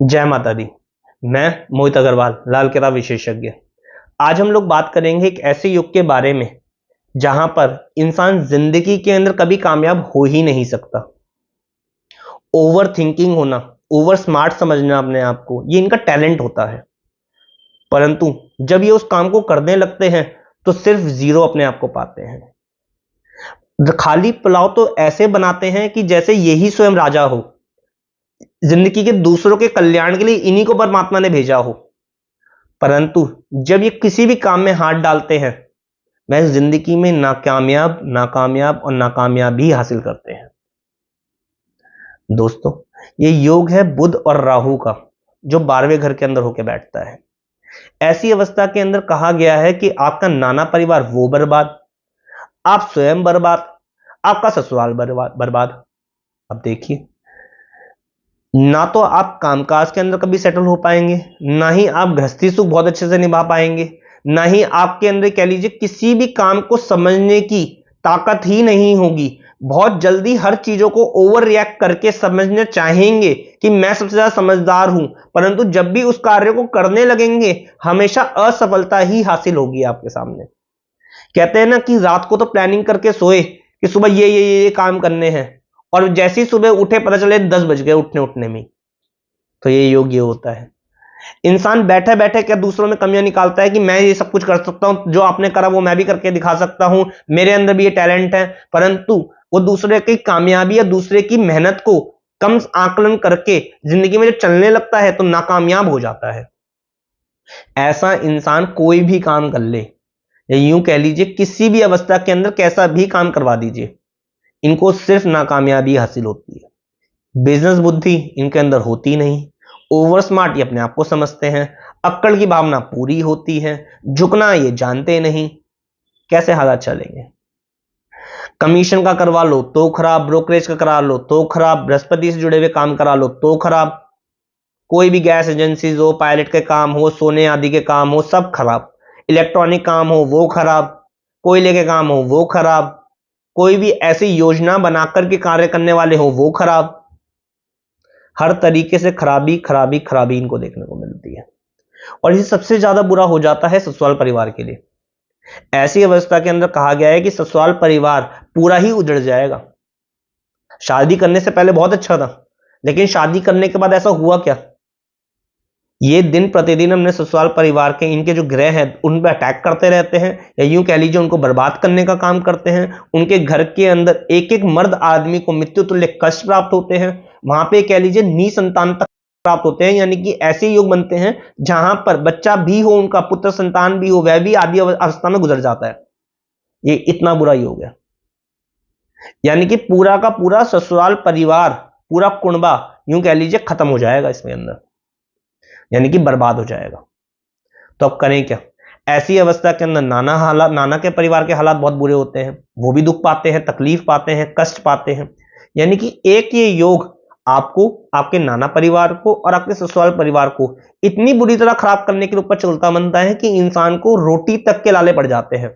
जय माता दी। मैं मोहित अग्रवाल, लाल किताब विशेषज्ञ। आज हम लोग बात करेंगे एक ऐसे युग के बारे में जहां पर इंसान जिंदगी के अंदर कभी कामयाब हो ही नहीं सकता। ओवर थिंकिंग होना, ओवर स्मार्ट समझना अपने आप को, ये इनका टैलेंट होता है। परंतु जब ये उस काम को करने लगते हैं तो सिर्फ जीरो अपने आप को पाते हैं। खाली पुलाव तो ऐसे बनाते हैं कि जैसे यही स्वयं राजा हो, जिंदगी के दूसरों के कल्याण के लिए इन्हीं को परमात्मा ने भेजा हो। परंतु जब ये किसी भी काम में हाथ डालते हैं, वह जिंदगी में नाकामयाब नाकामयाब और नाकामयाब ही हासिल करते हैं। दोस्तों, ये योग है बुध और राहु का, जो 12वें घर के अंदर होकर बैठता है। ऐसी अवस्था के अंदर कहा गया है कि आपका नाना परिवार वो बर्बाद, आप स्वयं बर्बाद, आपका ससुराल बर्बाद बर्बाद। अब देखिए, ना तो आप कामकाज के अंदर कभी सेटल हो पाएंगे, ना ही आप गृहस्थी सुख बहुत अच्छे से निभा पाएंगे, ना ही आपके अंदर कह लीजिए किसी भी काम को समझने की ताकत ही नहीं होगी। बहुत जल्दी हर चीजों को ओवर रिएक्ट करके समझना चाहेंगे कि मैं सबसे ज्यादा समझदार हूं, परंतु जब भी उस कार्य को करने लगेंगे हमेशा असफलता ही हासिल होगी आपके सामने। कहते हैं ना कि रात को तो प्लानिंग करके सोए कि सुबह ये काम करने हैं, और जैसे ही सुबह उठे पता चले 10 बज गए उठने उठने में। तो ये योग ये होता है। इंसान बैठे बैठे क्या दूसरों में कमियां निकालता है कि मैं ये सब कुछ कर सकता हूं, जो आपने करा वो मैं भी करके दिखा सकता हूं, मेरे अंदर भी ये टैलेंट है। परंतु वो दूसरे की कामयाबी या दूसरे की मेहनत को कम आकलन करके जिंदगी में जब चलने लगता है तो नाकामयाब हो जाता है। ऐसा इंसान कोई भी काम कर ले, या यूं कह लीजिए किसी भी अवस्था के अंदर कैसा भी काम करवा दीजिए, इनको सिर्फ नाकामयाबी हासिल होती है। बिजनेस बुद्धि इनके अंदर होती नहीं, ओवर स्मार्ट ये अपने आप को समझते हैं, अक्कड़ की भावना पूरी होती है, झुकना ये जानते नहीं। कैसे हालात चलेंगे? कमीशन का करवा लो तो खराब, ब्रोकरेज का करा लो तो खराब, बृहस्पति से जुड़े हुए काम करा लो तो खराब, कोई भी गैस एजेंसीज हो, पायलट के काम हो, सोने आदि के काम हो, सब खराब, इलेक्ट्रॉनिक काम हो वो खराब, कोयले के काम हो वो खराब, कोई भी ऐसी योजना बनाकर के कार्य करने वाले हो वो खराब। हर तरीके से खराबी खराबी खराबी इनको देखने को मिलती है। और ये सबसे ज्यादा बुरा हो जाता है ससुराल परिवार के लिए। ऐसी अवस्था के अंदर कहा गया है कि ससुराल परिवार पूरा ही उजड़ जाएगा। शादी करने से पहले बहुत अच्छा था, लेकिन शादी करने के बाद ऐसा हुआ क्या? ये दिन प्रतिदिन अपने ससुराल परिवार के इनके जो ग्रह हैं उन पर अटैक करते रहते हैं, या यूं कह लीजिए उनको बर्बाद करने का काम करते हैं। उनके घर के अंदर एक एक मर्द आदमी को मृत्यु तुल्य कष्ट प्राप्त होते हैं। वहां पे कह लीजिए निसंतान तक प्राप्त होते हैं, यानी कि ऐसे योग बनते हैं जहां पर बच्चा भी हो, उनका पुत्र संतान भी हो, वह भी आदि अवस्था में गुजर जाता है। ये इतना बुरा योग है। यानी कि पूरा का पूरा ससुराल परिवार, पूरा कुणबा यूं कह लीजिए खत्म हो जाएगा इसमें अंदर, यानी कि बर्बाद हो जाएगा। तो अब करें क्या? ऐसी अवस्था के अंदर नाना के परिवार के हालात बहुत बुरे होते हैं, वो भी दुख पाते हैं, तकलीफ पाते हैं, कष्ट पाते हैं। यानी कि एक ये योग आपको, आपके नाना परिवार को और आपके ससुराल परिवार को इतनी बुरी तरह खराब करने के ऊपर चलता बनता है कि इंसान को रोटी तक के लाले पड़ जाते हैं।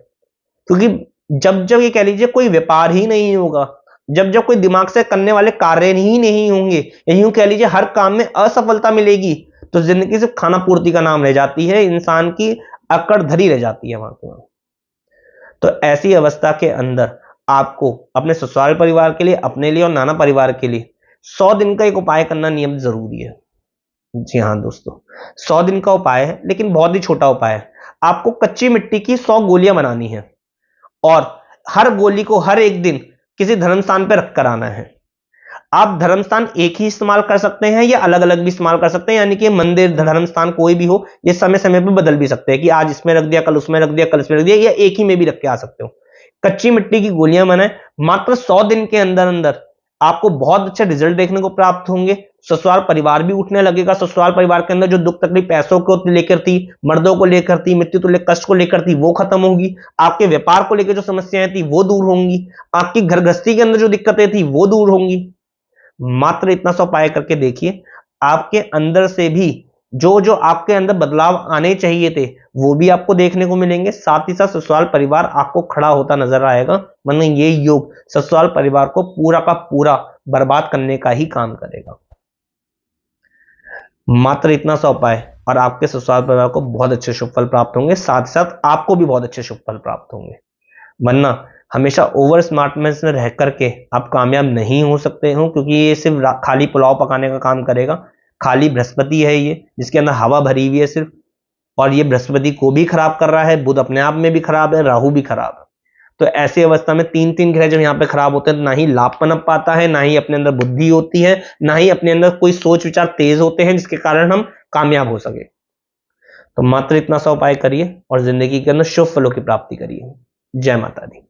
क्योंकि जब जब ये कह लीजिए कोई व्यापार ही नहीं होगा, जब जब कोई दिमाग से करने वाले कार्य ही नहीं होंगे, यूं कह लीजिए हर काम में असफलता मिलेगी, तो जिंदगी सिर्फ खाना पूर्ति का नाम रह जाती है, इंसान की अकड़ धरी रह जाती है वहां के वहां। तो ऐसी अवस्था के अंदर आपको अपने ससुराल परिवार के लिए, अपने लिए और नाना परिवार के लिए 100 दिन का एक उपाय करना नियम जरूरी है। जी हाँ दोस्तों, 100 दिन का उपाय है, लेकिन बहुत ही छोटा उपाय है। आपको कच्ची मिट्टी की 100 गोलियां बनानी है, और हर गोली को हर एक दिन किसी धर्म स्थान पर रख कर आना है। आप धर्म स्थान एक ही इस्तेमाल कर सकते हैं या अलग अलग भी इस्तेमाल कर सकते हैं, यानी कि मंदिर धर्म स्थान कोई भी हो, ये समय समय पर बदल भी सकते हैं कि आज इसमें रख दिया, कल उसमें रख दिया, कल इसमें रख दिया, या एक ही में भी रख के आ सकते हो। कच्ची मिट्टी की गोलियां बनाए, मात्र 100 दिन के अंदर अंदर आपको बहुत अच्छे रिजल्ट देखने को प्राप्त होंगे। ससुराल परिवार भी उठने लगेगा। ससुराल परिवार के अंदर जो दुख तकलीफ पैसों को लेकर थी, मर्दों को लेकर थी, मृत्यु तुल्य कष्ट को लेकर थी, वो खत्म होगी। आपके व्यापार को लेकर जो समस्याएं थी वो दूर होंगी। आपकी घर गृहस्थी के अंदर जो दिक्कतें थी वो दूर होंगी। मात्र इतना सा उपाय करके देखिए, आपके अंदर से भी जो जो आपके अंदर बदलाव आने चाहिए थे वो भी आपको देखने को मिलेंगे। साथ ही साथ ससुराल परिवार आपको खड़ा होता नजर आएगा, वरना ये योग ससुराल परिवार को पूरा का पूरा बर्बाद करने का ही काम करेगा। मात्र इतना सा उपाय और आपके ससुराल परिवार को बहुत अच्छे शुभ फल प्राप्त होंगे, साथ ही साथ आपको भी बहुत अच्छे शुभ फल प्राप्त होंगे। वरना हमेशा ओवर स्मार्टनेस में रह करके आप कामयाब नहीं हो सकते हो, क्योंकि ये सिर्फ खाली पुलाव पकाने का काम करेगा। खाली बृहस्पति है ये, जिसके अंदर हवा भरी हुई है सिर्फ, और ये बृहस्पति को भी खराब कर रहा है, बुध अपने आप में भी खराब है, राहु भी खराब है। तो ऐसी अवस्था में तीन तीन ग्रह जब यहाँ पे खराब होते हैं, ना ही लाभ पनप पाता है, ना ही अपने अंदर बुद्धि होती है, ना ही अपने अंदर कोई सोच विचार तेज होते हैं जिसके कारण हम कामयाब हो सके। तो मात्र इतना सा उपाय करिए और जिंदगी के अंदर शुभ फलों की प्राप्ति करिए। जय माता दी।